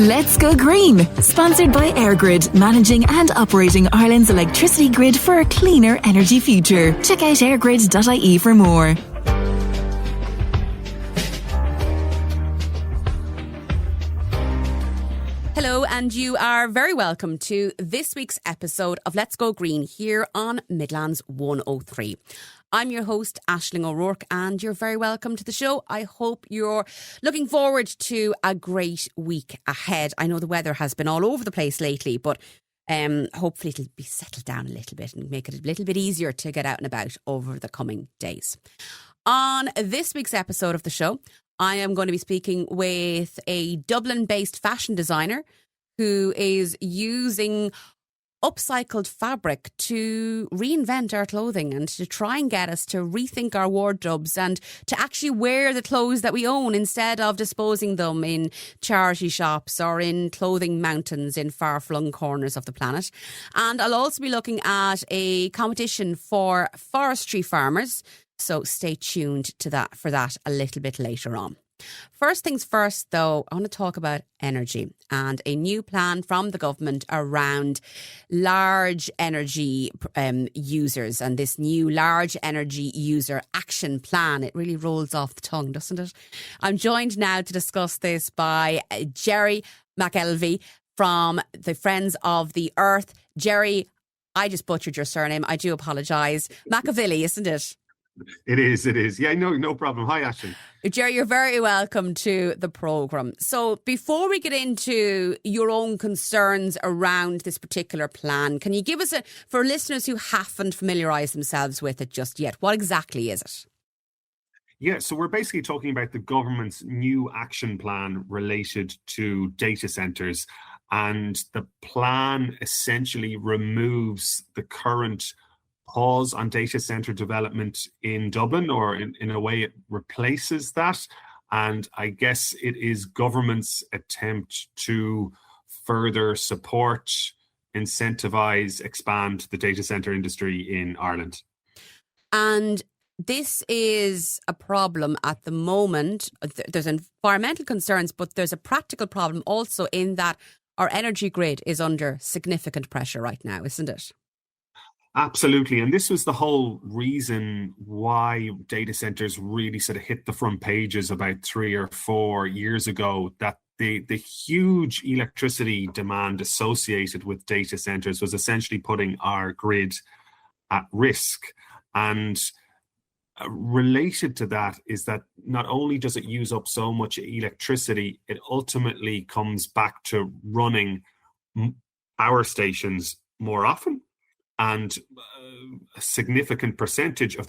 Let's Go Green, sponsored by EirGrid, managing and operating Ireland's electricity grid for a cleaner energy future. Check out airgrid.ie for more. Hello, and you are very welcome to this week's episode of Let's Go Green here on Midlands 103. I'm your host, Aisling O'Rourke, and you're very welcome to the show. I hope you're looking forward to a great week ahead. I know the weather has been all over the place lately, but hopefully it'll be settled down a little bit and make it a little bit easier to get out and about over the coming days. On this week's episode of the show, I am going to be speaking with a Dublin-based fashion designer who is using upcycled fabric to reinvent our clothing and to try and get us to rethink our wardrobes and to actually wear the clothes that we own instead of disposing them in charity shops or in clothing mountains in far-flung corners of the planet. And I'll also be looking at a competition for forestry farmers, so stay tuned to that for that a little bit later on. First things first, though, I want to talk about energy and a new plan from the government around large energy users and this new large energy user action plan. It really rolls off the tongue, doesn't it? I'm joined now to discuss this by Jerry McElvey from the Friends of the Earth. Jerry, I just butchered your surname. I do apologise. McAvilly, isn't it? It is. Yeah, no problem. Hi, Ashley. Jerry, you're very welcome to the programme. So before we get into your own concerns around this particular plan, can you give us for listeners who haven't familiarised themselves with it just yet, what exactly is it? Yeah, so we're basically talking about the government's new action plan related to data centres. And the plan essentially removes the current pause on data centre development in Dublin, or in a way it replaces that. And I guess it is government's attempt to further support, incentivise, expand the data centre industry in Ireland. And this is a problem at the moment. There's environmental concerns, but there's a practical problem also in that our energy grid is under significant pressure right now, isn't it? Absolutely. And this was the whole reason why data centers really sort of hit the front pages about 3 or 4 years ago, that the huge electricity demand associated with data centers was essentially putting our grid at risk. And related to that is that not only does it use up so much electricity, it ultimately comes back to running power stations more often. And a significant percentage of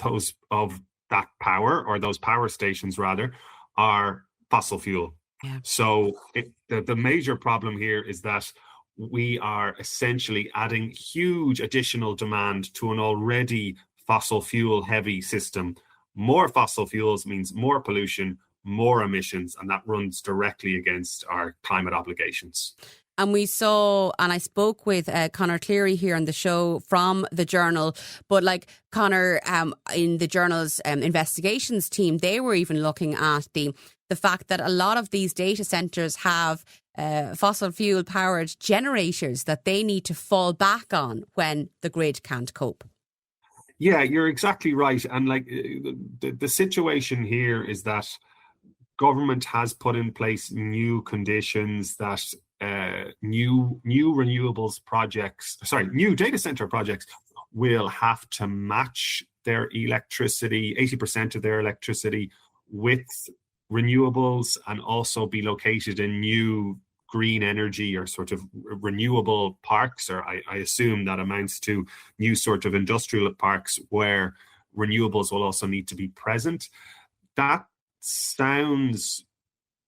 that power, or those power stations rather, are fossil fuel. Yeah. So the major problem here is that we are essentially adding huge additional demand to an already fossil fuel heavy system. More fossil fuels means more pollution, more emissions, and that runs directly against our climate obligations. And we saw, and I spoke with Conor Cleary here on the show from the Journal, but like Conor, in the Journal's investigations team, they were even looking at the fact that a lot of these data centres have fossil fuel powered generators that they need to fall back on when the grid can't cope. Yeah, you're exactly right. And like the situation here is that government has put in place new conditions that new data center projects will have to match their electricity, 80% of their electricity, with renewables, and also be located in new green energy or sort of renewable parks, or I assume that amounts to new sort of industrial parks where renewables will also need to be present. That sounds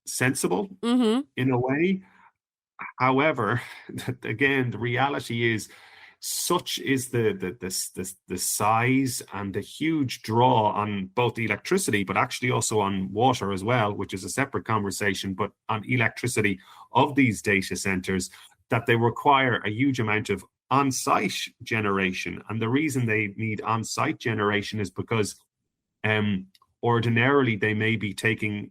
sensible in a way. However, again, the reality is such is the size and the huge draw on both electricity, but actually also on water as well, which is a separate conversation, but on electricity of these data centers, that they require a huge amount of on-site generation. And the reason they need on-site generation is because ordinarily they may be taking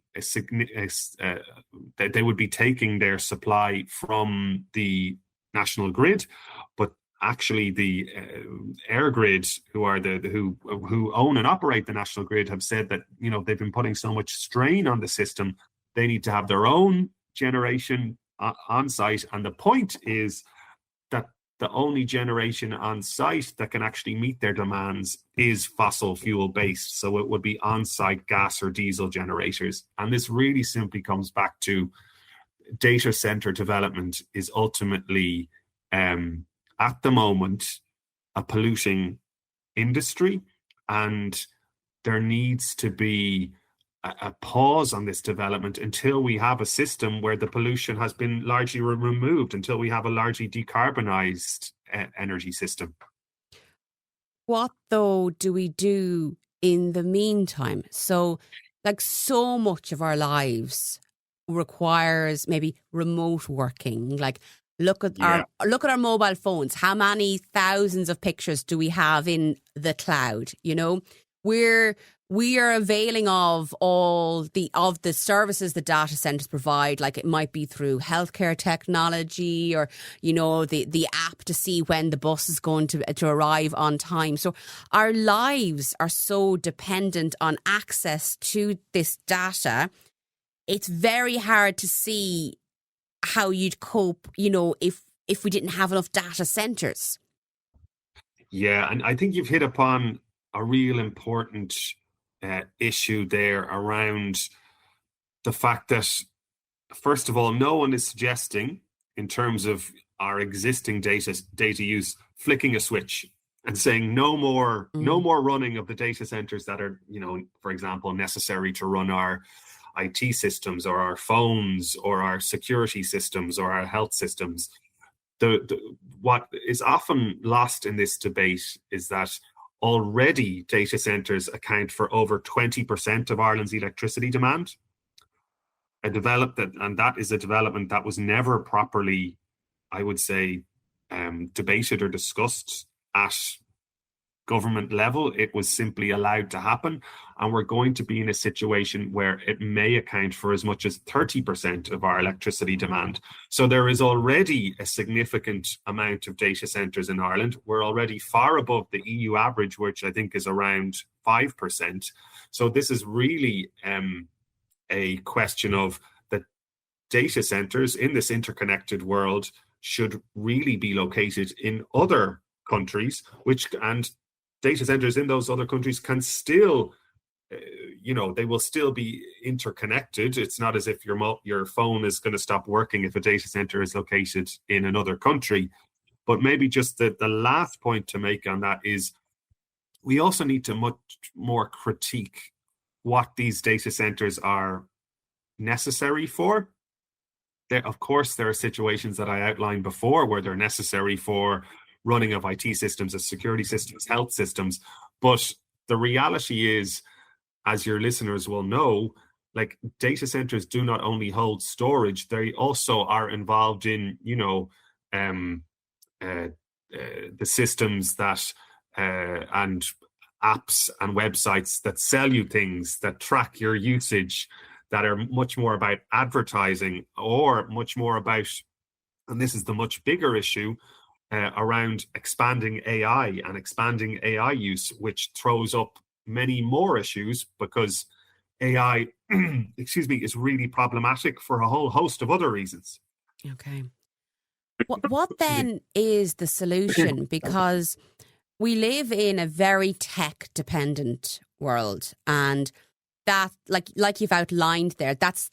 they would be taking their supply from the national grid, but actually the EirGrid, who own and operate the national grid, have said that they've been putting so much strain on the system, they need to have their own generation on site. And the point is that the only generation on site that can actually meet their demands is fossil fuel based. So it would be on site gas or diesel generators. And this really simply comes back to data center development is ultimately, at the moment, a polluting industry. And there needs to be a pause on this development until we have a system where the pollution has been largely removed, until we have a largely decarbonized energy system. What, though, do we do in the meantime? So, so much of our lives requires maybe remote working. Look at our mobile phones. How many thousands of pictures do we have in the cloud? We are availing of all the services the data centers provide. It might be through healthcare technology, or the app to see when the bus is going to arrive on time. So our lives are so dependent on access to this data. It's very hard to see how you'd cope, if we didn't have enough data centers. Yeah, and I think you've hit upon a real important issue there around the fact that, first of all, no one is suggesting, in terms of our existing data use, flicking a switch and saying no more running of the data centers that are, for example, necessary to run our IT systems or our phones or our security systems or our health systems. What is often lost in this debate is that already data centers account for over 20% of Ireland's electricity demand. And that is a development that was never properly, I would say, debated or discussed at government level. It was simply allowed to happen. And we're going to be in a situation where it may account for as much as 30% of our electricity demand. So there is already a significant amount of data centers in Ireland. We're already far above the EU average, which I think is around 5%. So this is really a question of the data centers in this interconnected world should really be located in other countries, and data centers in those other countries can still, they will still be interconnected. It's not as if your phone is going to stop working if a data center is located in another country. But maybe just the last point to make on that is we also need to much more critique what these data centers are necessary for. Of course, there are situations that I outlined before where they're necessary for running of IT systems, as security systems, health systems. But the reality is, as your listeners will know, data centers do not only hold storage, they also are involved in, the systems that and apps and websites that sell you things, that track your usage, that are much more about advertising, or much more about, and this is the much bigger issue, around expanding AI and expanding AI use, which throws up many more issues because AI, is really problematic for a whole host of other reasons. Okay. What then is the solution? Because we live in a very tech-dependent world, and that, like you've outlined there, that's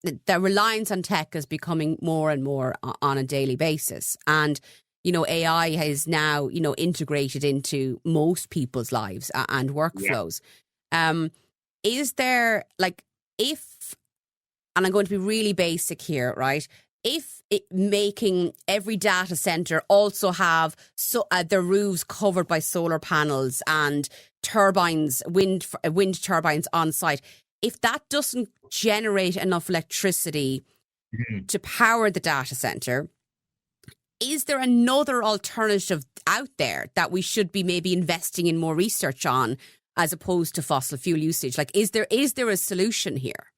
the reliance on tech is becoming more and more on a daily basis. And AI is now, integrated into most people's lives and workflows. Yeah. Is there, and I'm going to be really basic here, right? If making every data center also have their roofs covered by solar panels and turbines, wind turbines on site, if that doesn't generate enough electricity to power the data center, is there another alternative out there that we should be maybe investing in more research on, as opposed to fossil fuel usage? Like, is there a solution here?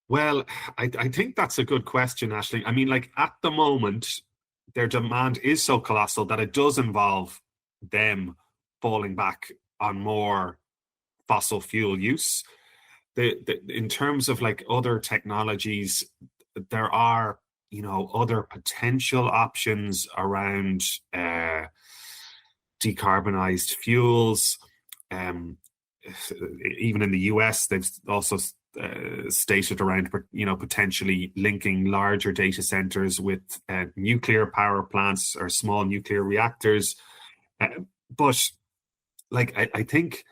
Well, I think that's a good question, Aisling. I mean, like at the moment, their demand is so colossal that it does involve them falling back on more fossil fuel use. In terms of like other technologies, there are, other potential options around decarbonized fuels. Even in the US, they've also stated around, potentially linking larger data centers with nuclear power plants or small nuclear reactors. But like, I think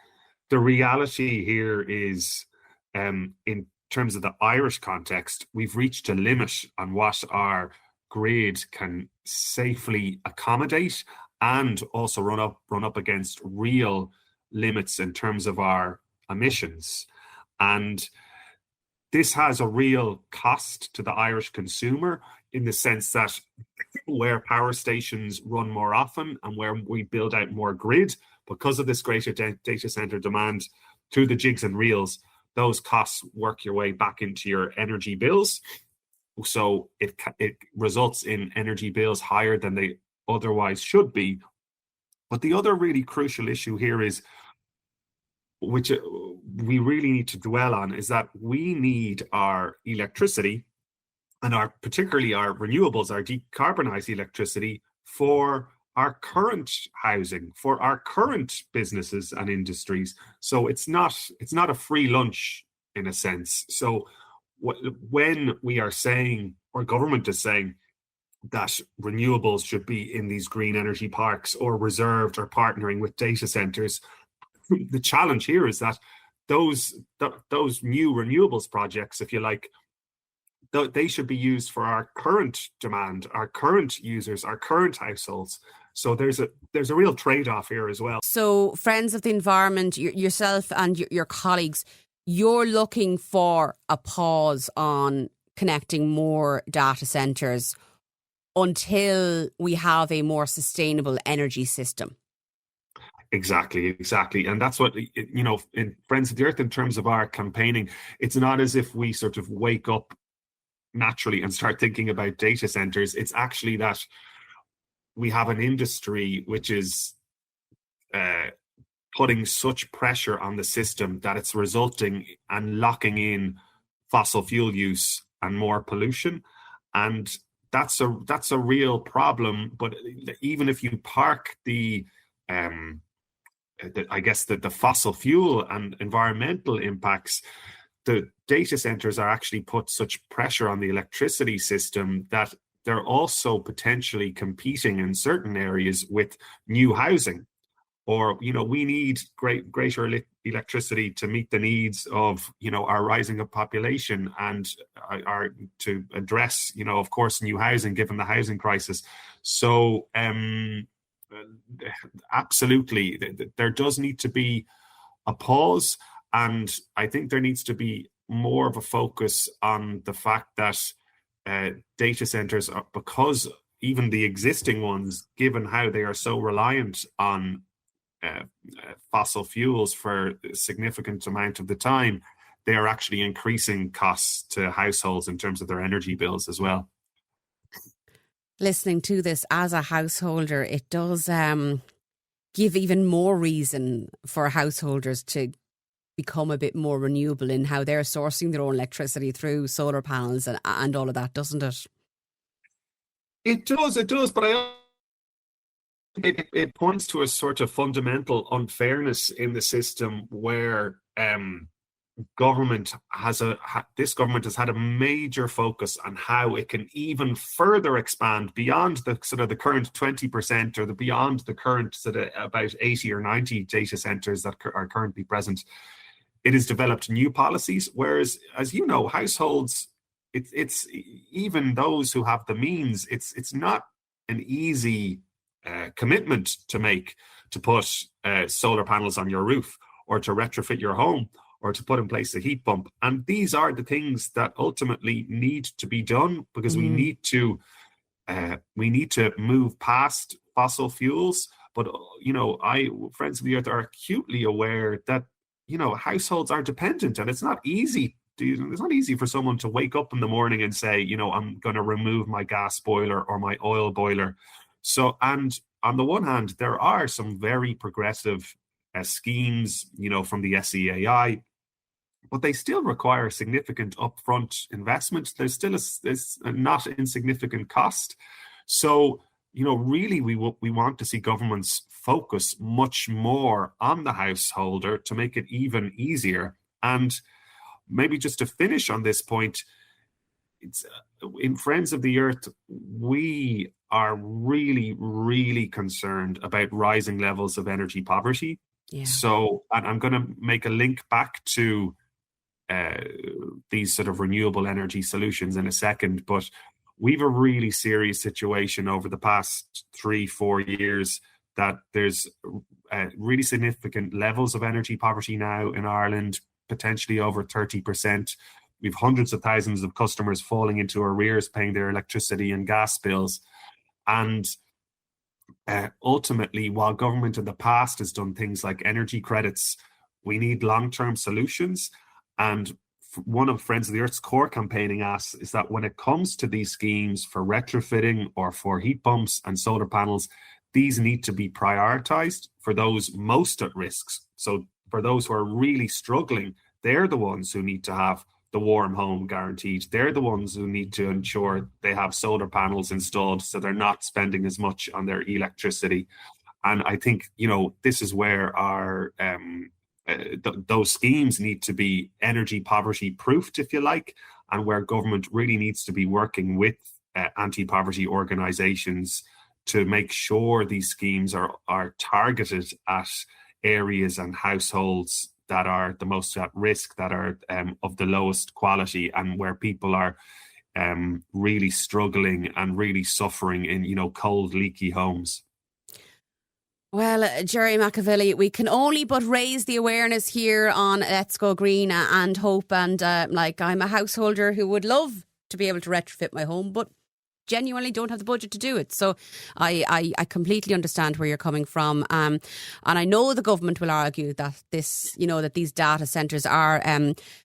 the reality here is, in terms of the Irish context, we've reached a limit on what our grid can safely accommodate, and also run up against real limits in terms of our emissions. And this has a real cost to the Irish consumer, in the sense that where power stations run more often and where we build out more grid, because of this greater data center demand, through the jigs and reels, those costs work your way back into your energy bills. So it results in energy bills higher than they otherwise should be. But the other really crucial issue here is, which we really need to dwell on, is that we need our electricity, and particularly our renewables, our decarbonized electricity, for our current housing, for our current businesses and industries. So it's not a free lunch in a sense. So when we are saying, or government is saying, that renewables should be in these green energy parks or reserved or partnering with data centers, the challenge here is that those new renewables projects, if you like, they should be used for our current demand, our current users, our current households. So there's a real trade-off here as well. So, Friends of the Environment, yourself and your colleagues, you're looking for a pause on connecting more data centres until we have a more sustainable energy system. Exactly. And that's what, in Friends of the Earth, in terms of our campaigning, it's not as if we sort of wake up naturally and start thinking about data centers. It's actually that we have an industry which is putting such pressure on the system that it's resulting and locking in fossil fuel use and more pollution. And that's a real problem. But even if you park the fossil fuel and environmental impacts, the data centers are actually put such pressure on the electricity system that they're also potentially competing in certain areas with new housing. Or, we need greater electricity to meet the needs of, our rising up population, and to address, of course, new housing, given the housing crisis. So, absolutely, there does need to be a pause. And I think there needs to be more of a focus on the fact that data centers are, because even the existing ones, given how they are so reliant on fossil fuels for a significant amount of the time, they are actually increasing costs to households in terms of their energy bills as well. Listening to this as a householder, it does give even more reason for householders to become a bit more renewable in how they're sourcing their own electricity through solar panels and all of that, doesn't it? It does, but it points to a sort of fundamental unfairness in the system where this government has had a major focus on how it can even further expand beyond the sort of the current 20%, or beyond the current sort of about 80 or 90 data centers that are currently present. It has developed new policies, whereas, as you know, households, it's even those who have the means, it's not an easy commitment to make, to put solar panels on your roof, or to retrofit your home, or to put in place a heat pump. And these are the things that ultimately need to be done, because we need to move past fossil fuels. But, Friends of the Earth are acutely aware that, households are dependent, and it's not easy. It's not easy for someone to wake up in the morning and say, I'm going to remove my gas boiler or my oil boiler. So, and on the one hand, there are some very progressive schemes, from the SEAI, but they still require significant upfront investment. There's still a not insignificant cost. So, really we want to see governments focus much more on the householder to make it even easier. And maybe just to finish on this point, it's in Friends of the Earth, we are really, really concerned about rising levels of energy poverty. Yeah. So, and I'm going to make a link back to these sort of renewable energy solutions in a second, but we've a really serious situation over the past 3-4 years that there's really significant levels of energy poverty now in Ireland, potentially over 30%. We've hundreds of thousands of customers falling into arrears paying their electricity and gas bills. And ultimately, while government in the past has done things like energy credits, we need long-term solutions. And one of Friends of the Earth's core campaigning asks is that when it comes to these schemes for retrofitting or for heat pumps and solar panels, these need to be prioritized for those most at risk. So for those who are really struggling, they're the ones who need to have the warm home guaranteed. They're the ones who need to ensure they have solar panels installed so they're not spending as much on their electricity. And I think, this is where our those schemes need to be energy poverty proofed, if you like, and where government really needs to be working with anti-poverty organizations to make sure these schemes are targeted at areas and households that are the most at risk, that are of the lowest quality, and where people are really struggling and really suffering in, cold, leaky homes. Well, Jerry McAvilly, we can only but raise the awareness here on Let's Go Green and hope. And I'm a householder who would love to be able to retrofit my home, but genuinely don't have the budget to do it. So I completely understand where you're coming from. And I know the government will argue that that these data centres are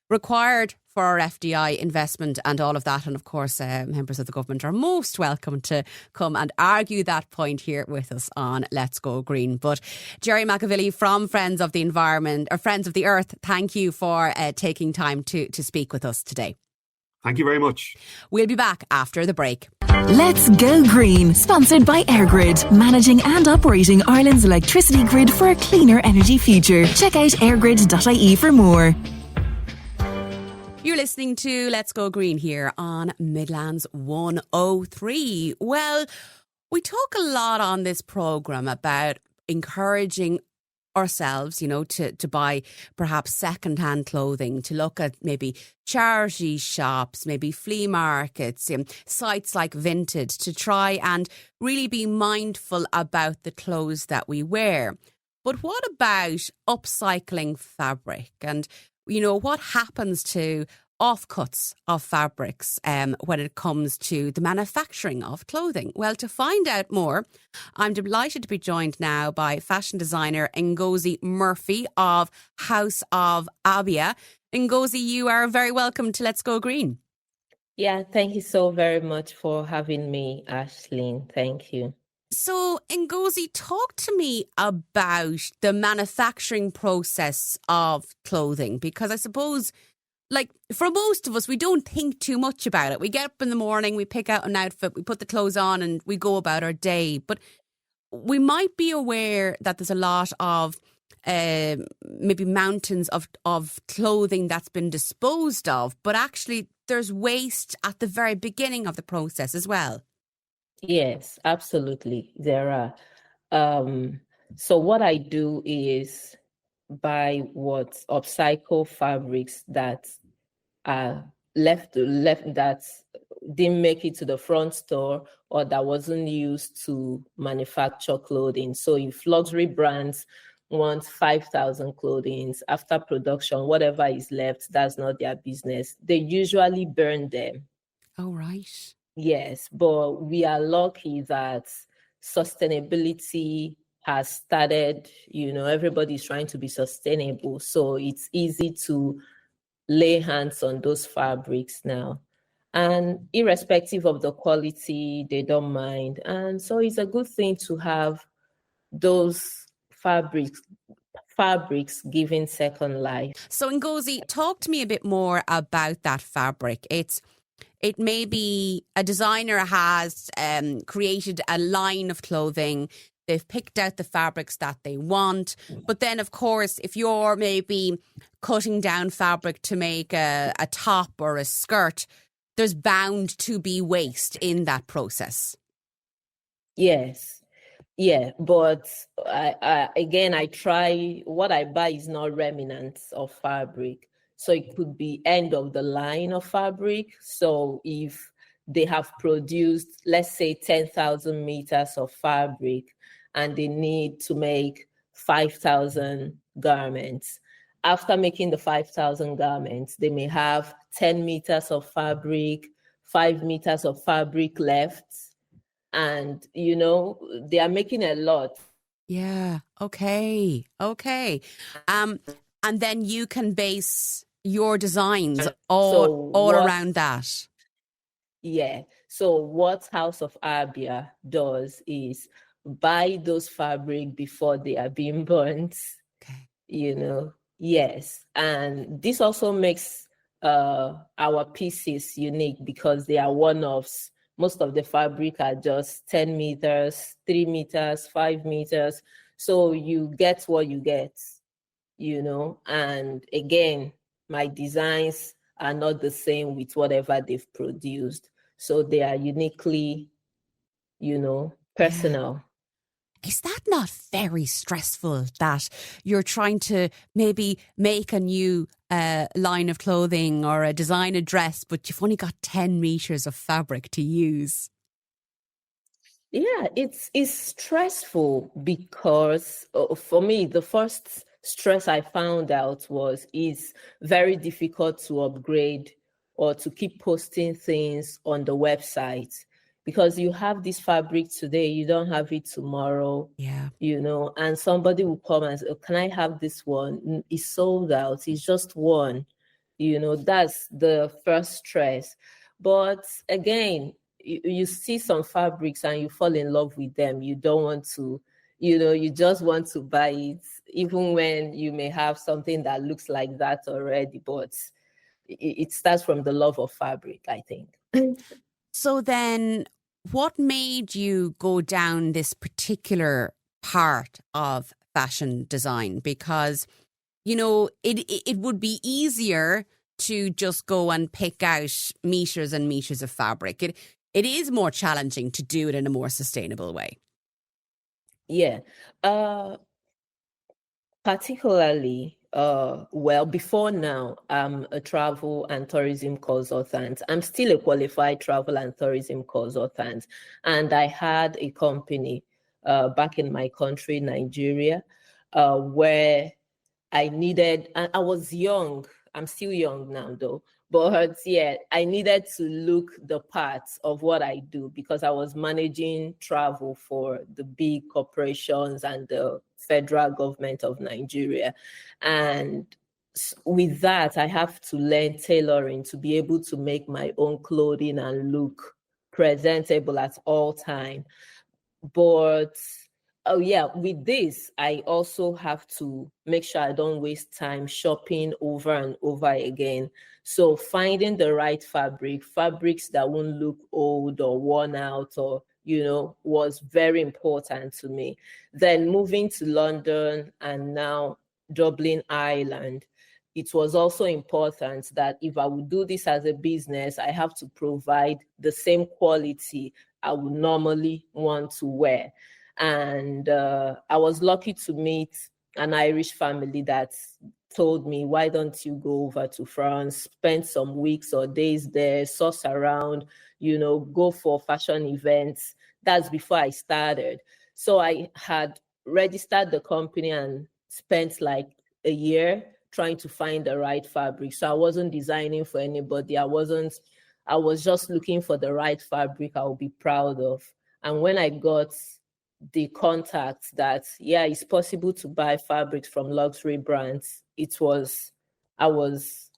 required for our FDI investment and all of that. And of course, members of the government are most welcome to come and argue that point here with us on Let's Go Green. But Jerry McAvilly from Friends of the Environment, or Friends of the Earth, thank you for taking time to speak with us today. Thank you very much. We'll be back after the break. Let's Go Green, sponsored by EirGrid, managing and operating Ireland's electricity grid for a cleaner energy future. Check out airgrid.ie for more. You're listening to Let's Go Green here on Midlands 103. Well, we talk a lot on this programme about encouraging ourselves, to buy perhaps second-hand clothing, to look at maybe charity shops, maybe flea markets, sites like Vinted, to try and really be mindful about the clothes that we wear. But what about upcycling fabric? And what happens to offcuts of fabrics when it comes to the manufacturing of clothing? Well, to find out more, I'm delighted to be joined now by fashion designer Ngozi Murphy of House of Abia. Ngozi, you are very welcome to Let's Go Green. Yeah, thank you so very much for having me, Aisling. Thank you. So, Ngozi, talk to me about the manufacturing process of clothing, because I suppose, for most of us, we don't think too much about it. We get up in the morning, we pick out an outfit, we put the clothes on and we go about our day. But we might be aware that there's a lot of maybe mountains of clothing that's been disposed of, but actually there's waste at the very beginning of the process as well. Yes, absolutely. There are. So what I do is buy upcycle fabrics that are left that didn't make it to the front store or that wasn't used to manufacture clothing. So if luxury brands want 5,000 clothing after production, whatever is left, that's not their business. They usually burn them. Oh, right. Yes, but we are lucky that sustainability has started, everybody's trying to be sustainable. So it's easy to lay hands on those fabrics now. And irrespective of the quality, they don't mind. And so it's a good thing to have those fabrics giving second life. So Ngozi, talk to me a bit more about that fabric. It may be a designer has created a line of clothing. They've picked out the fabrics that they want. But then, of course, if you're maybe cutting down fabric to make a top or a skirt, there's bound to be waste in that process. Yes. Yeah, but I try, what I buy is not remnants of fabric. So it could be end of the line of fabric. So if they have produced, let's say, 10,000 meters of fabric and they need to make 5,000 garments. After making the 5,000 garments, they may have 10 meters of fabric, 5 meters of fabric left. And, they are making a lot. Yeah. Okay. And then you can base your designs all around that. Yeah. So what House of Abia does is buy those fabric before they are being burnt. Okay. Yes. And this also makes our pieces unique because they are one-offs. Most of the fabric are just 10 meters, 3 meters, 5 meters. So you get what you get, and again, my designs are not the same with whatever they've produced. So they are uniquely, personal. Yeah. Is that not very stressful that you're trying to maybe make a new line of clothing or design a dress, but you've only got 10 meters of fabric to use? Yeah, it's stressful because for me, the first stress I found out was it's very difficult to upgrade or to keep posting things on the website. Because you have this fabric today, you don't have it tomorrow. Yeah. And somebody will come and say, oh, can I have this one? It's sold out. It's just one. That's the first stress. But again, you see some fabrics and you fall in love with them. You don't want to, you just want to buy it, even when you may have something that looks like that already. But it starts from the love of fabric, I think. So then what made you go down this particular part of fashion design? Because, it would be easier to just go and pick out meters and meters of fabric. It is more challenging to do it in a more sustainable way. Yeah. Particularly, before now, I'm a travel and tourism consultant. I'm still a qualified travel and tourism consultant. And I had a company back in my country, Nigeria, where I needed, and I was young. I'm still young now, though. But yeah, I needed to look the part of what I do because I was managing travel for the big corporations and the federal government of Nigeria. And with that, I have to learn tailoring to be able to make my own clothing and look presentable at all time. But with this, I also have to make sure I don't waste time shopping over and over again. So finding the right fabrics that won't look old or worn out or, was very important to me. Then moving to London and now Dublin, Ireland, it was also important that if I would do this as a business, I have to provide the same quality I would normally want to wear. And I was lucky to meet an Irish family that told me, why don't you go over to France, spend some weeks or days there, source around, go for fashion events. That's before I started. So I had registered the company and spent like a year trying to find the right fabric. So I wasn't designing for anybody. I was just looking for the right fabric I would be proud of. And when I got the contacts that, yeah, it's possible to buy fabrics from luxury brands, I was,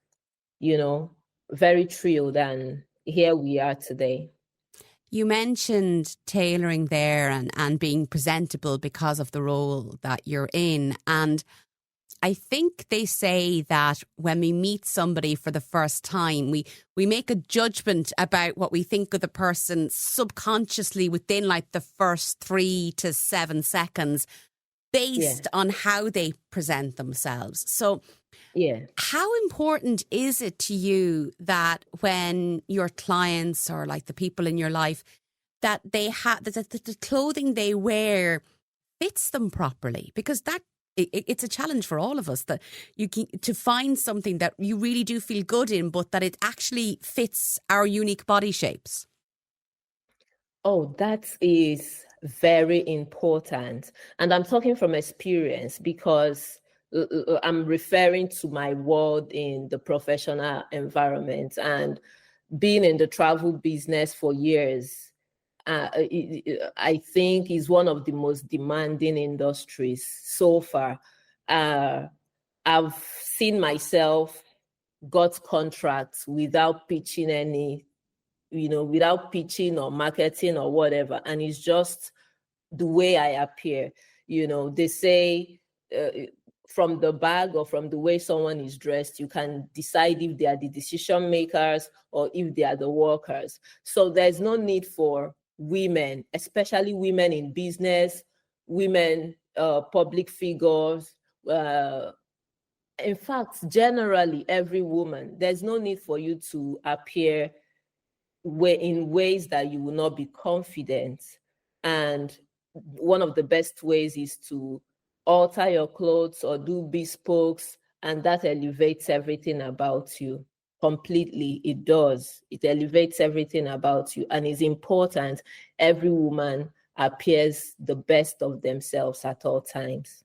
very thrilled, and here we are today. You mentioned tailoring there and being presentable because of the role that you're in. And I think they say that when we meet somebody for the first time, we make a judgment about what we think of the person subconsciously within like the first 3 to 7 seconds based on how they present themselves. So how important is it to you that when your clients or like the people in your life, that they have that the clothing they wear fits them properly? Because it's a challenge for all of us that to find something that you really do feel good in, but that it actually fits our unique body shapes. Oh, that is very important. And I'm talking from experience because I'm referring to my world in the professional environment, and being in the travel business for years. I think is one of the most demanding industries so far. I've seen myself got contracts without pitching without pitching or marketing or whatever. And it's just the way I appear. They say from the bag or from the way someone is dressed, you can decide if they are the decision makers or if they are the workers. So there's no need for women, especially women in business, women, public figures. In fact, generally, every woman, there's no need for you to appear in ways that you will not be confident. And one of the best ways is to alter your clothes or do bespokes, and that elevates everything about you. Completely, it does. It elevates everything about you, and it's important every woman appears the best of themselves at all times.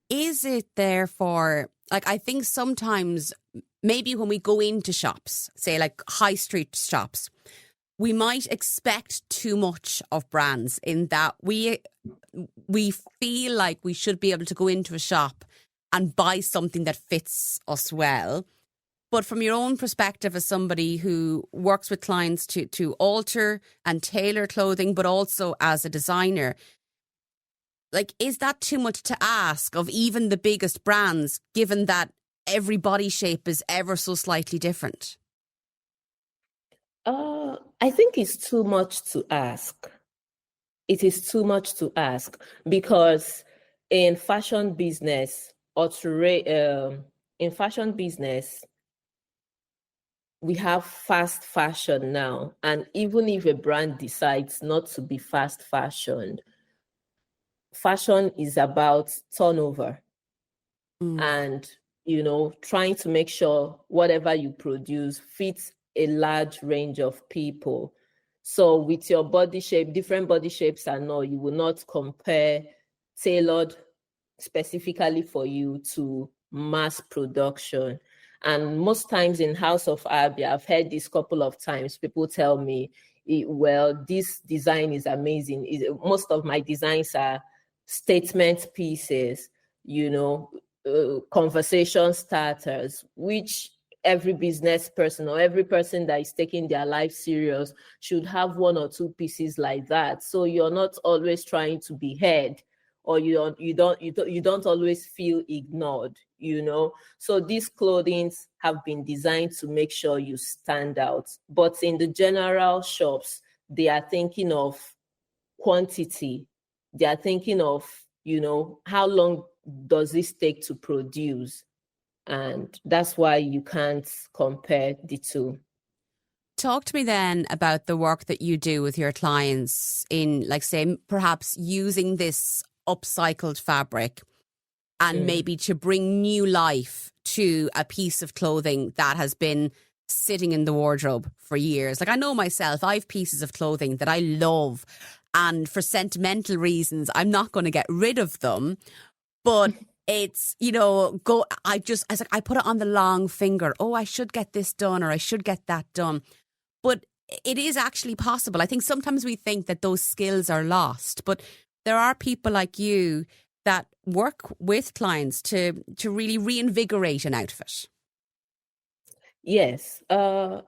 Is it therefore, like, I think sometimes maybe when we go into shops, say like high street shops, we might expect too much of brands in that we feel like we should be able to go into a shop and buy something that fits us well. But from your own perspective as somebody who works with clients to alter and tailor clothing, but also as a designer, like, is that too much to ask of even the biggest brands, given that every body shape is ever so slightly different? I think it's too much to ask. It is too much to ask because in fashion business, we have fast fashion now. And even if a brand decides not to be fast fashion is about turnover and, trying to make sure whatever you produce fits a large range of people. So with your body shape, different body shapes and all, you will not compare tailored specifically for you to mass production. And most times in House of Abia, I've heard this couple of times, people tell me, well, this design is amazing. Most of my designs are statement pieces, conversation starters, which every business person or every person that is taking their life serious should have 1 or 2 pieces like that. So you're not always trying to be heard, or you don't always feel ignored, So these clothings have been designed to make sure you stand out. But in the general shops, they are thinking of quantity. They are thinking of, how long does this take to produce? And that's why you can't compare the two. Talk to me then about the work that you do with your clients in, like, say, perhaps using this upcycled fabric and maybe to bring new life to a piece of clothing that has been sitting in the wardrobe for years. Like, I know myself, I have pieces of clothing that I love, and for sentimental reasons, I'm not going to get rid of them. But it's, I put it on the long finger. Oh, I should get this done, or I should get that done. But it is actually possible. I think sometimes we think that those skills are lost, but there are people like you that work with clients to really reinvigorate an outfit. Yes. I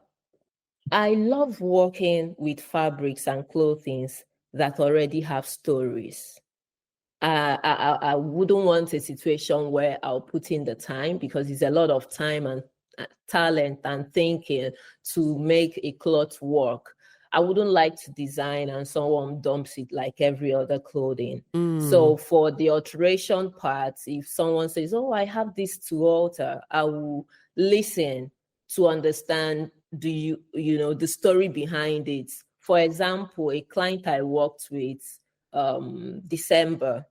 love working with fabrics and clothing that already have stories. I wouldn't want a situation where I'll put in the time, because it's a lot of time and talent and thinking to make a cloth work. I wouldn't like to design and someone dumps it like every other clothing. So for the alteration part, if someone says, oh, I have this to alter, I will listen to understand the story behind it. For example, a client I worked with December,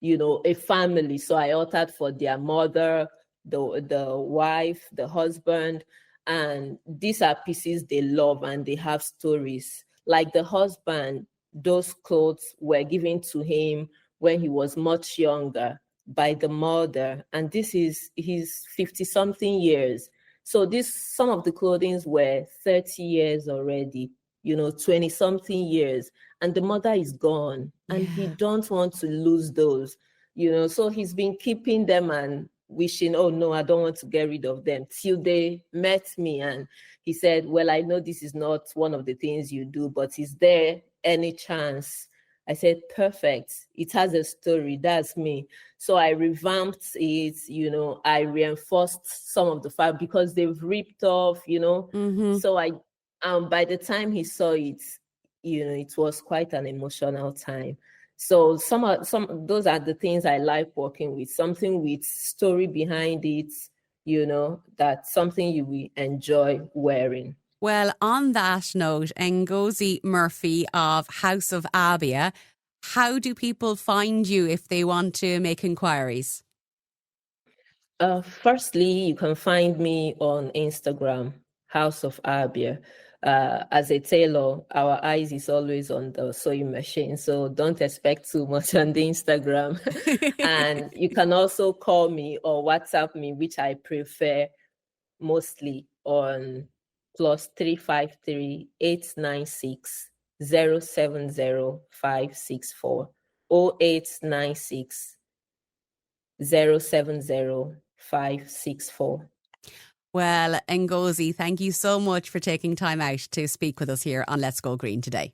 a family. So I altered for their mother, the wife, the husband, and these are pieces they love and they have stories. Like the husband, those clothes were given to him when he was much younger by the mother, and this is his 50-something years. So some of the clothing were 30 years already, 20-something years, and the mother is gone, and he don't want to lose those, so he's been keeping them and wishing, oh no, I don't want to get rid of them, till they met me. And he said, well, I know this is not one of the things you do, but is there any chance? I said, perfect. It has a story. That's me. So I revamped it, I reinforced some of the fabric because they've ripped off, So by the time he saw it, it was quite an emotional time. So those are the things I like working with, something with story behind it, that's something you will enjoy wearing. Well, on that note, Ngozi Murphy of House of Abia, how do people find you if they want to make inquiries? Firstly, you can find me on Instagram, House of Abia. As a tailor, our eyes is always on the sewing machine, so don't expect too much on the Instagram. And you can also call me or WhatsApp me, which I prefer mostly, on +353 896 070 564 0896 070 564. Well, Ngozi, thank you so much for taking time out to speak with us here on Let's Go Green today.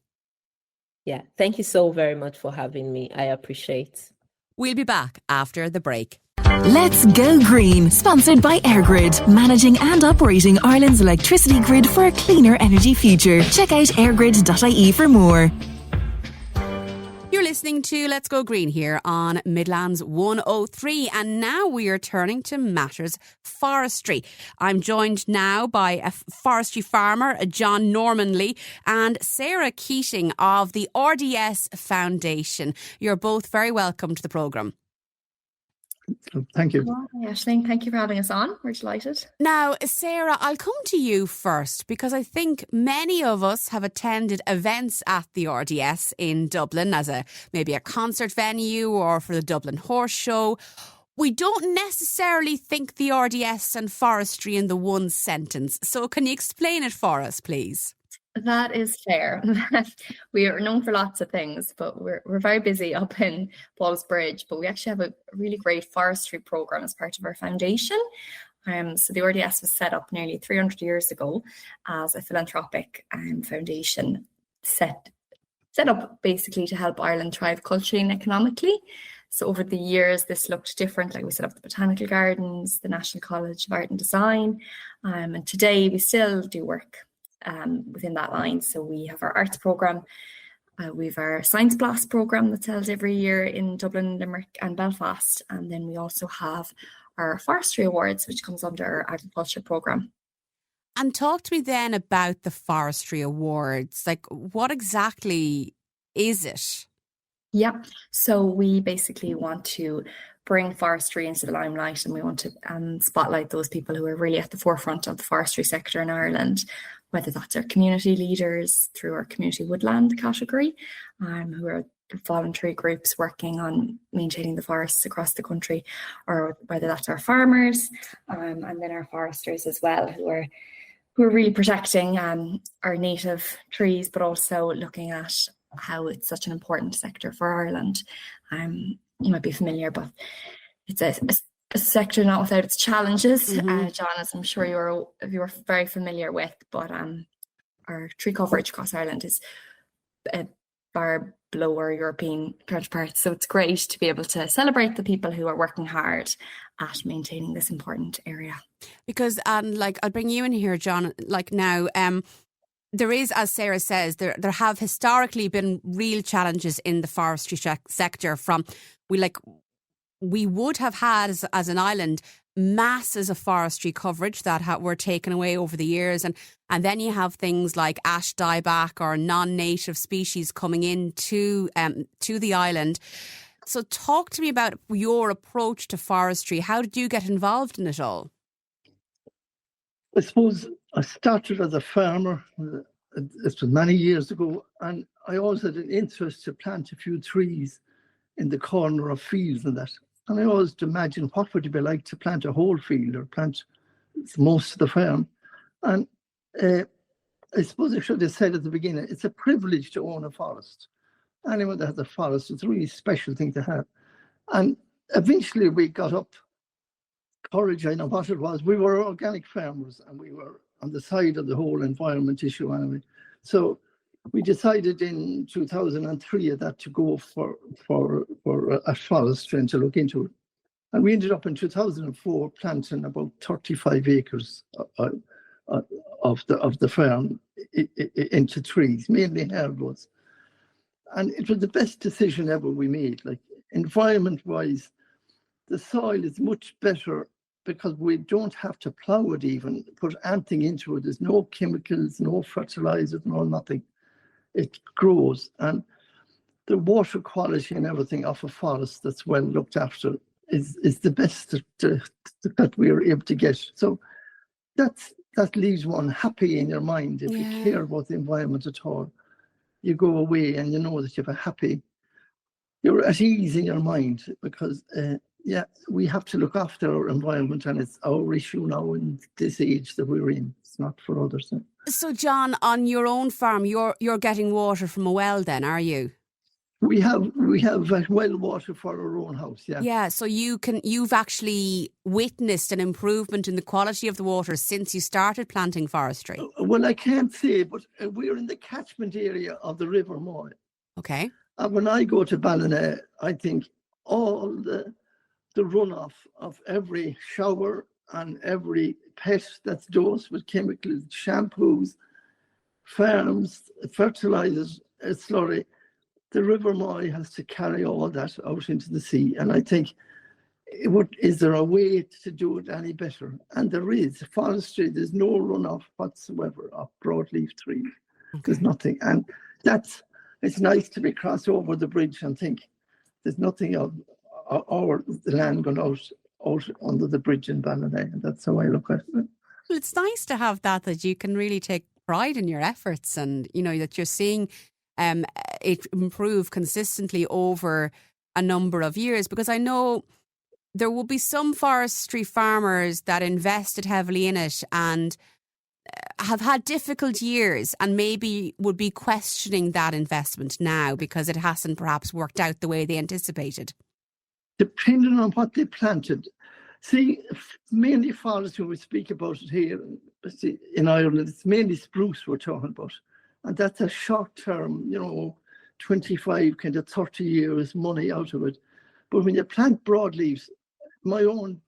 Yeah, thank you so very much for having me. I appreciate. We'll be back after the break. Let's Go Green, sponsored by AirGrid, managing and operating Ireland's electricity grid for a cleaner energy future. Check out airgrid.ie for more. You're listening to Let's Go Green here on Midlands 103, and now we are turning to matters forestry. I'm joined now by a forestry farmer, John Normanley, and Sarah Keating of the RDS Foundation. You're both very welcome to the programme. Thank you. Hi, Aisling. Thank you for having us on. We're delighted. Now, Sarah, I'll come to you first because I think many of us have attended events at the RDS in Dublin as maybe a concert venue or for the Dublin Horse Show. We don't necessarily think the RDS and forestry in the one sentence. So can you explain it for us, please? That is fair. We are known for lots of things, but we're very busy up in Paul's Bridge. But we actually have a really great forestry program as part of our foundation. So the RDS was set up nearly 300 years ago as a philanthropic foundation set up basically to help Ireland thrive culturally and economically. So over the years, this looked different. Like we set up the Botanical Gardens, the National College of Art and Design, and today we still do work within that line. So we have our arts programme, we have our Science Blast programme that's held every year in Dublin, Limerick and Belfast, and then we also have our Forestry Awards, which comes under our agriculture programme. And talk to me then about the Forestry Awards. Like, what exactly is it? Yeah, so we basically want to bring forestry into the limelight, and we want to spotlight those people who are really at the forefront of the forestry sector in Ireland, whether that's our community leaders through our community woodland category, who are voluntary groups working on maintaining the forests across the country, or whether that's our farmers, and then our foresters as well, who are we're really protecting our native trees, but also looking at how it's such an important sector for Ireland. You might be familiar, but it's a sector not without its challenges, John, as I'm sure you're very familiar with. But our tree coverage across Ireland is far below our European counterparts. So it's great to be able to celebrate the people who are working hard at maintaining this important area. Because, like, I'll bring you in here, John, like now, there is, as Sarah says, there have historically been real challenges in the forestry sector. We would have had, as an island, masses of forestry coverage that were taken away over the years. And then you have things like ash dieback or non-native species coming into to the island. So talk to me about your approach to forestry. How did you get involved in it all? I suppose I started as a farmer. This was many years ago, and I always had an interest to plant a few trees in the corner of fields and that. And I always imagined what would it be like to plant a whole field or plant most of the farm. And I suppose I should have said at the beginning, it's a privilege to own a forest. Anyone that has a forest, it's a really special thing to have. And eventually we got up courage, I know what it was. We were organic farmers and we were on the side of the whole environment issue anyway. So we decided in 2003 that to go for a forestry and to look into it. And we ended up in 2004 planting about 35 acres of the farm into trees, mainly hardwoods. And it was the best decision ever we made. Like, environment-wise, the soil is much better because we don't have to plough it even, put anything into it. There's no chemicals, no fertilizers, no nothing. It grows. And the water quality and everything of a forest that's well looked after is the best that we are able to get. So that leaves one happy in your mind if you care about the environment at all. You go away and you know that you're at ease in your mind because we have to look after our environment, and it's our issue now in this age that we're in. It's not for others. So, John, on your own farm, you're getting water from a well, then, are you? We have well water for our own house. Yeah. Yeah. So you've actually witnessed an improvement in the quality of the water since you started planting forestry. Well, I can't say, but we're in the catchment area of the River Moy. Okay. And when I go to Ballina, I think all the runoff of every shower and every pet that's dosed with chemicals, shampoos, farms, fertilizers, slurry, the River Moy has to carry all that out into the sea. And I think, is there a way to do it any better? And there is. Forestry, there's no runoff whatsoever of broadleaf trees. Okay. There's nothing. And it's nice to be crossed over the bridge and think there's nothing of the land going out under the bridge in Ballina. And that's how I look at it. Well, it's nice to have that you can really take pride in your efforts and, that you're seeing it improve consistently over a number of years, because I know there will be some forestry farmers that invested heavily in it and have had difficult years and maybe would be questioning that investment now because it hasn't perhaps worked out the way they anticipated. Depending on what they planted. See, mainly forestry, we speak about it here in Ireland, it's mainly spruce we're talking about. And that's a short term, 25, kind of 30 years money out of it. But when you plant broadleaves, my own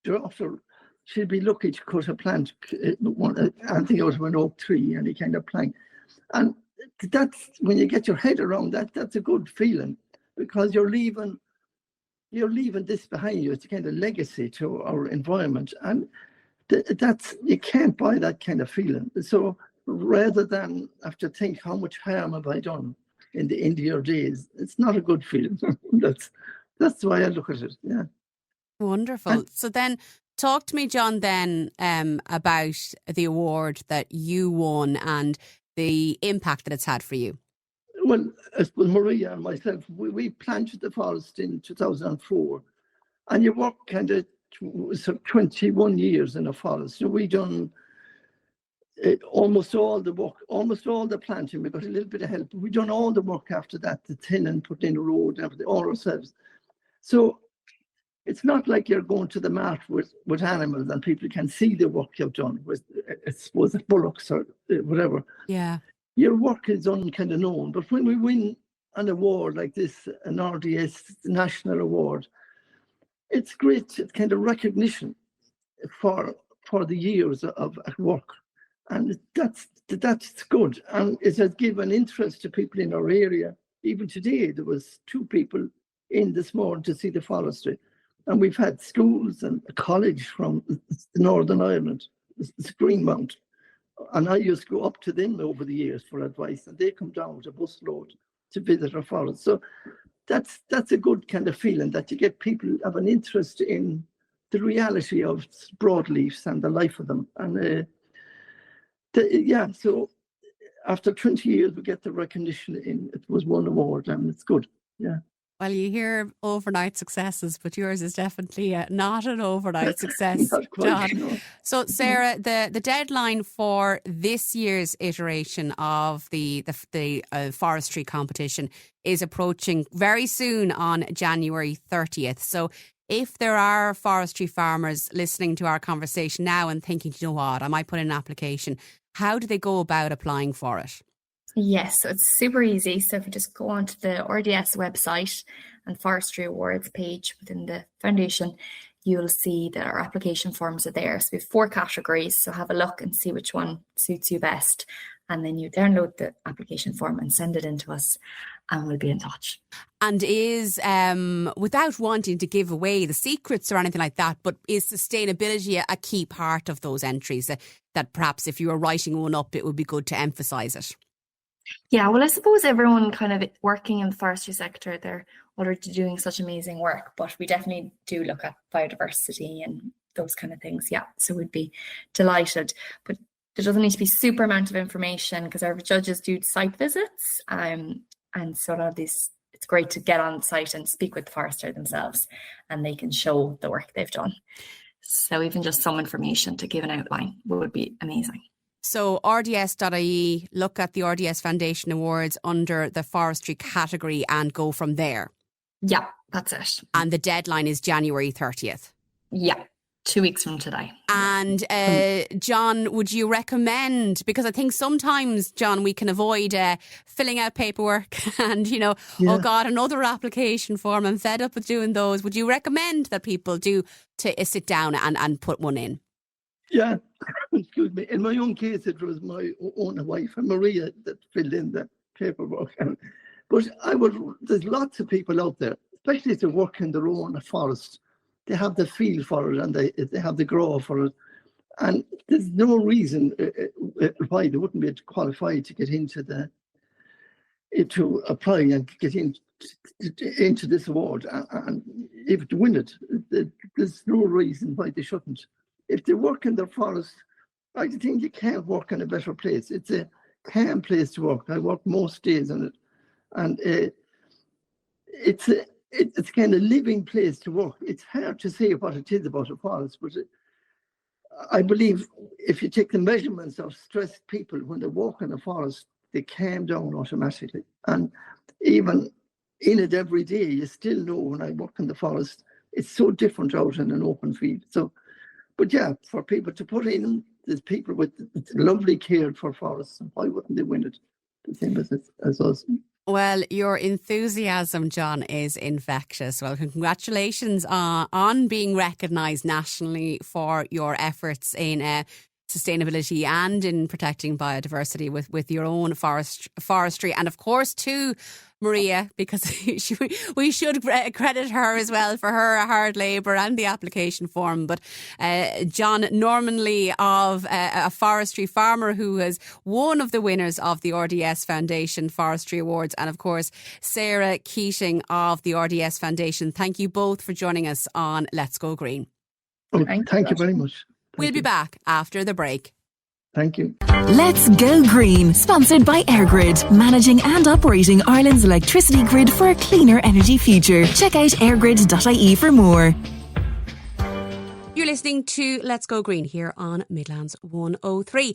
daughter, she'd be lucky to cut a plant, anything out of an oak tree, any kind of plank. And that's, when you get your head around that, that's a good feeling because you're leaving this behind you. It's a kind of legacy to our environment. And you can't buy that kind of feeling. So rather than have to think how much harm have I done in your days, it's not a good feeling. That's the way I look at it. Yeah. Wonderful. So then talk to me, John, then about the award that you won and the impact that it's had for you. Well, as with Maria and myself, we planted the forest in 2004, and you work kind of 21 years in a forest. So we done almost all the work, almost all the planting, we got a little bit of help. We done all the work after that, the thinning, putting in the road, and everything, all ourselves. So it's not like you're going to the mart with animals and people can see the work you've done with, I suppose, bullocks or whatever. Yeah. Your work is done kind of known. But when we win an award like this, an RDS national award, it's great. It's kind of recognition for the years of work. And that's good. And it has given interest to people in our area. Even today, there was 2 people in this morning to see the forestry. And we've had schools and a college from Northern Ireland, it's Greenmount. And I used to go up to them over the years for advice, and they come down with a busload to visit our forest. So that's a good kind of feeling that you get people have an interest in the reality of broadleafs and the life of them. And so after 20 years, we get the recognition it was one award, and it's good. Yeah. Well, you hear overnight successes, but yours is definitely not an overnight success, John. No. So, Sarah, the deadline for this year's iteration of the forestry competition is approaching very soon on January 30th. So, if there are forestry farmers listening to our conversation now and thinking, you know what, I might put in an application, how do they go about applying for it? Yes, so it's super easy. So if you just go onto the RDS website and Forestry Awards page within the foundation, you'll see that our application forms are there. So we have 4 categories. So have a look and see which one suits you best. And then you download the application form and send it in to us, and we'll be in touch. And is, without wanting to give away the secrets or anything like that, but is sustainability a key part of those entries that perhaps if you were writing one up, it would be good to emphasise it? Yeah, well, I suppose everyone kind of working in the forestry sector, they're already doing such amazing work, but we definitely do look at biodiversity and those kind of things. Yeah, so we'd be delighted. But there doesn't need to be super amount of information because our judges do site visits. And so a lot of these, it's great to get on the site and speak with the forester themselves, and they can show the work they've done. So even just some information to give an outline would be amazing. So rds.ie, look at the RDS Foundation Awards under the forestry category and go from there. Yeah, that's it. And the deadline is January 30th. Yeah, 2 weeks from today. And John, would you recommend, because I think sometimes, John, we can avoid filling out paperwork and, oh God, another application form, I'm fed up with doing those. Would you recommend that people do to sit down and put one in? Yeah, excuse me. In my own case, it was my own wife, Maria, that filled in the paperwork. But there's lots of people out there, especially if they work in their own forest. They have the feel for it and they have the grow for it. And there's no reason why they wouldn't be qualified to get to apply and get into this award. And if to win it, there's no reason why they shouldn't. If they work in their forest, I think you can't work in a better place. It's a calm place to work. I work most days in it. And it's kind of living place to work. It's hard to say what it is about a forest, but I believe if you take the measurements of stressed people when they walk in the forest, they calm down automatically. And even in it every day, you still know when I work in the forest, it's so different out in an open field. So, but yeah, for people to put in, there's people with lovely care for forests, and why wouldn't they win it? The same as us. Well, your enthusiasm, John, is infectious. Well, congratulations on being recognised nationally for your efforts in sustainability and in protecting biodiversity with your own forestry. And of course, too, Maria, because we should credit her as well for her hard labour and the application form. But John Normanley of a forestry farmer who is one of the winners of the RDS Foundation Forestry Awards, and of course Sarah Keating of the RDS Foundation. Thank you both for joining us on Let's Go Green. Oh, thank you very much. We'll be back after the break. Thank you. Let's Go Green, sponsored by EirGrid, managing and operating Ireland's electricity grid for a cleaner energy future. Check out airgrid.ie for more. You're listening to Let's Go Green here on Midlands 103.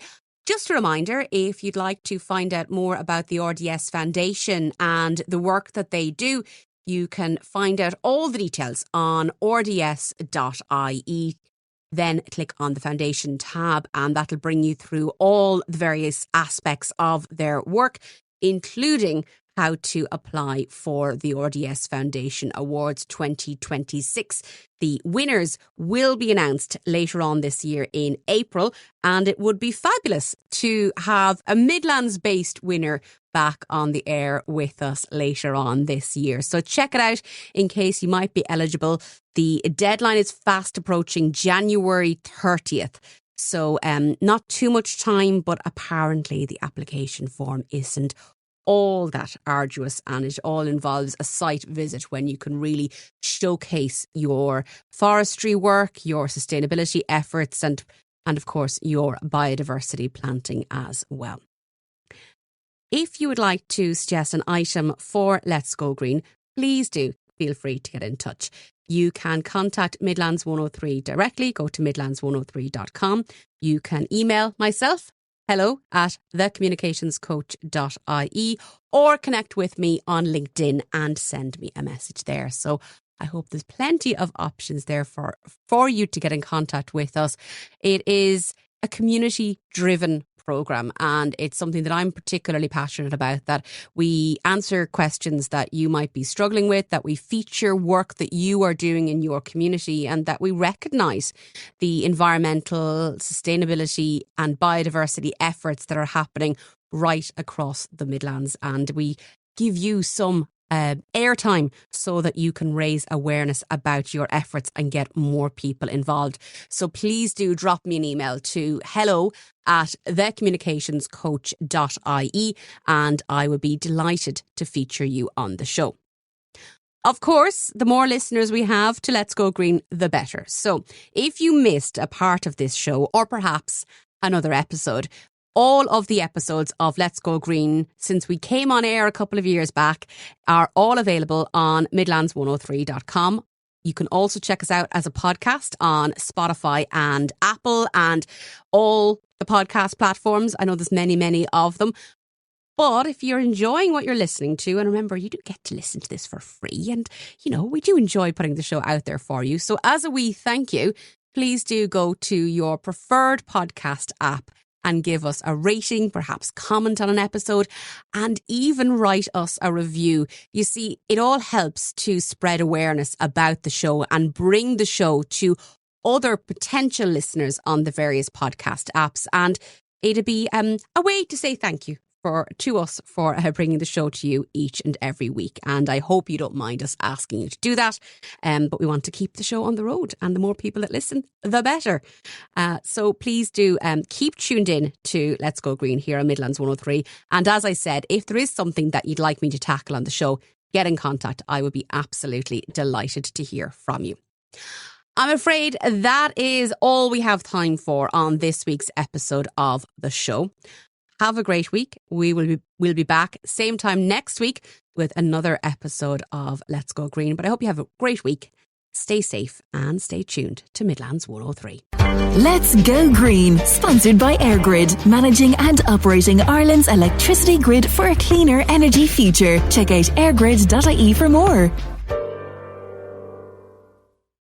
Just a reminder, if you'd like to find out more about the RDS Foundation and the work that they do, you can find out all the details on rds.ie. Then click on the Foundation tab and that'll bring you through all the various aspects of their work, including how to apply for the RDS Foundation Awards 2026. The winners will be announced later on this year in April, and it would be fabulous to have a Midlands-based winner back on the air with us later on this year. So check it out in case you might be eligible. The deadline is fast approaching, January 30th. So not too much time, but apparently the application form isn't all that arduous, and it all involves a site visit when you can really showcase your forestry work, your sustainability efforts, and of course your biodiversity planting as well. If you would like to suggest an item for Let's Go Green, please do feel free to get in touch. You can contact Midlands 103 directly. Go to midlands103.com. You can email myself, hello@thecommunicationscoach.ie, or connect with me on LinkedIn and send me a message there. So I hope there's plenty of options there for you to get in contact with us. It is a community-driven programme, and it's something that I'm particularly passionate about, that we answer questions that you might be struggling with, that we feature work that you are doing in your community, and that we recognise the environmental, sustainability and biodiversity efforts that are happening right across the Midlands, and we give you some airtime so that you can raise awareness about your efforts and get more people involved. So please do drop me an email to hello@thecommunicationscoach.ie, and I would be delighted to feature you on the show. Of course, the more listeners we have to Let's Go Green, the better. So if you missed a part of this show, or perhaps another episode, all of the episodes of Let's Go Green since we came on air a couple of years back are all available on midlands103.com. You can also check us out as a podcast on Spotify and Apple and all the podcast platforms. I know there's many of them. But if you're enjoying what you're listening to, and remember, you do get to listen to this for free, and, you know, we do enjoy putting the show out there for you. So as a wee thank you, please do go to your preferred podcast app and give us a rating, perhaps comment on an episode, and even write us a review. You see, it all helps to spread awareness about the show and bring the show to other potential listeners on the various podcast apps. And it'd be a way to say thank you to us for bringing the show to you each and every week. And I hope you don't mind us asking you to do that. But we want to keep the show on the road, and the more people that listen, the better. So please do keep tuned in to Let's Go Green here on Midlands 103. And as I said, if there is something that you'd like me to tackle on the show, get in contact. I would be absolutely delighted to hear from you. I'm afraid that is all we have time for on this week's episode of the show. Have a great week. We'll be back same time next week with another episode of Let's Go Green. But I hope you have a great week. Stay safe and stay tuned to Midlands 103. Let's Go Green, sponsored by EirGrid, managing and operating Ireland's electricity grid for a cleaner energy future. Check out airgrid.ie for more.